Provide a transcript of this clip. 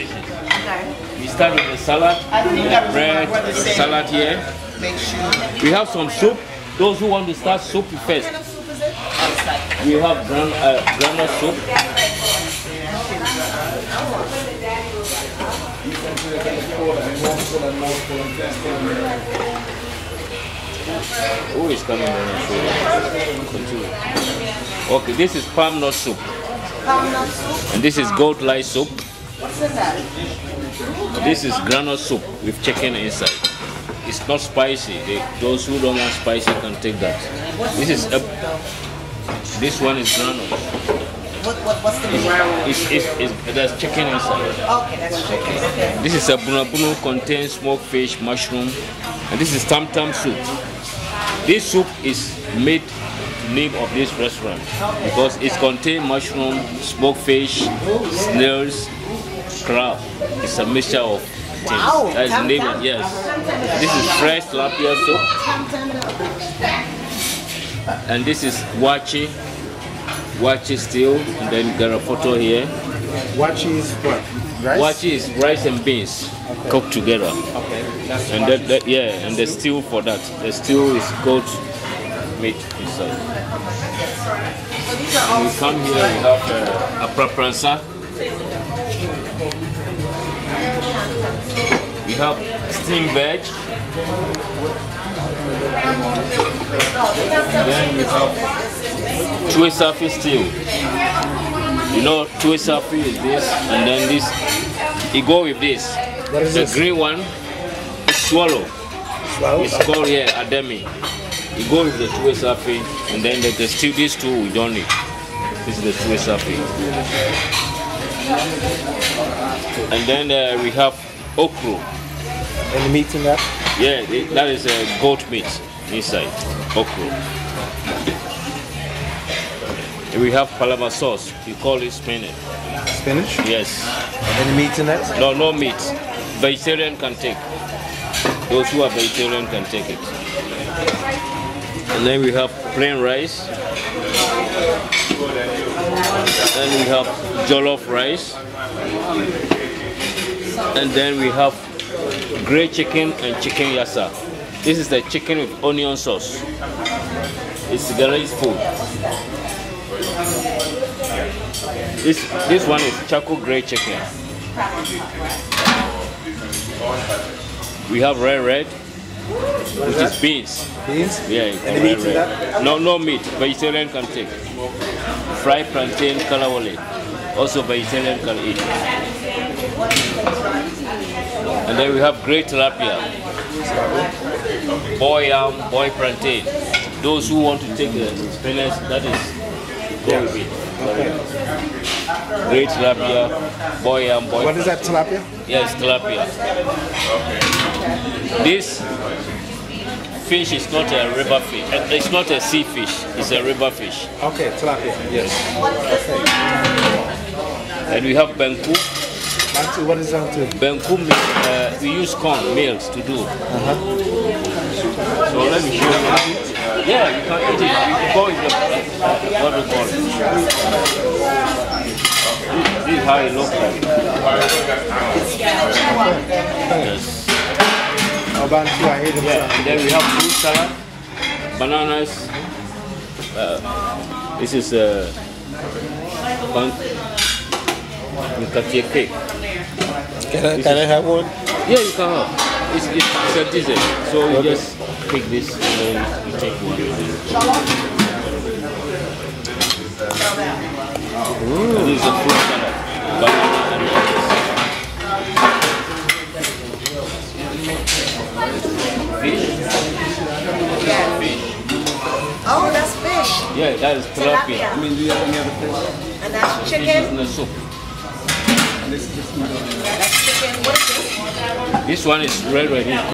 dishes. Okay. We start with the salad, bread, salad here. Make sure. We have some soup. Those who want to start soup first. What kind of soup is it? We have granite soup. Who is coming on? Continue. Okay, this is palm nut soup. Palm nut soup. And this is goat lice soup. What's in that? This is granite soup with chicken inside. It's not spicy. Those who don't want spicy can take that. This one is granite. What's the name? There's chicken inside. Okay, that's chicken. Okay. This is a bunu contains smoked fish, mushroom, and this is tam tam soup. This soup is made the name of this restaurant because it contains mushroom, smoked fish, snails, crab. It's a mixture of things. Wow, That's the name. Yes. This is fresh tilapia soup, and this is wachi stew, and then got a photo here. Wachi is what? Rice? Wachi is rice and beans cooked together. Okay. That's And and the stew for that. The stew is goat meat inside. So these are all We come here, we have a prapransa. We have steamed veg. Then we have chue safi stew. You know, chue safi is this, and then this. You go with this. What is the this? green one is swallow. Swallow? It's called here ademi. You go with the chue safi, and then the stew. These two we don't need. This is the chue safi. And then we have okra. Any meat in that? Yeah, that is goat meat inside. Okra. And we have palama sauce. We call it spinach. Spinach? Yes. Any meat in that? No, no meat. Vegetarian can take. Those who are vegetarian can take it. And then we have plain rice. Then we have jollof rice. And then we have grey chicken and chicken yassa. This is the chicken with onion sauce. It's Ghanaian food. This one is charcoal grey chicken. We have red, which is beans. Beans? Yeah, Any meat in that? No meat. Vegetarian can take. Fried plantain kalawale. Also vegetarian can eat. And then we have great tilapia. Boy yam, boy plantain. Those who want to take the spinach, that is go with it. Great tilapia, boy yam, boy. What is that, tilapia? Yes, tilapia. This fish is not a river fish. It's not a sea fish. It's a river fish. Okay, tilapia. Yes. Okay. And we have benku. Bantu, what is that too? Benku, we use corn meals to do. So let me show you. Yeah, you can eat it. You can go with the what we call it. This is how it looks like. Yes. Oh, Bantu, I hate it. Yeah, and then we have fruit salad, bananas. This is cake. Can I have one? Yeah, you can have. It's a dessert. So you just pick this and then you take one. And this is a fruit salad, banana and lettuce. Fish. Fish. Oh, that's fish. Yeah, that is tilapia. I mean, do you have any other fish? And that's This is chicken. in the soup. Yeah, that's chicken. What is this? This one is red right here.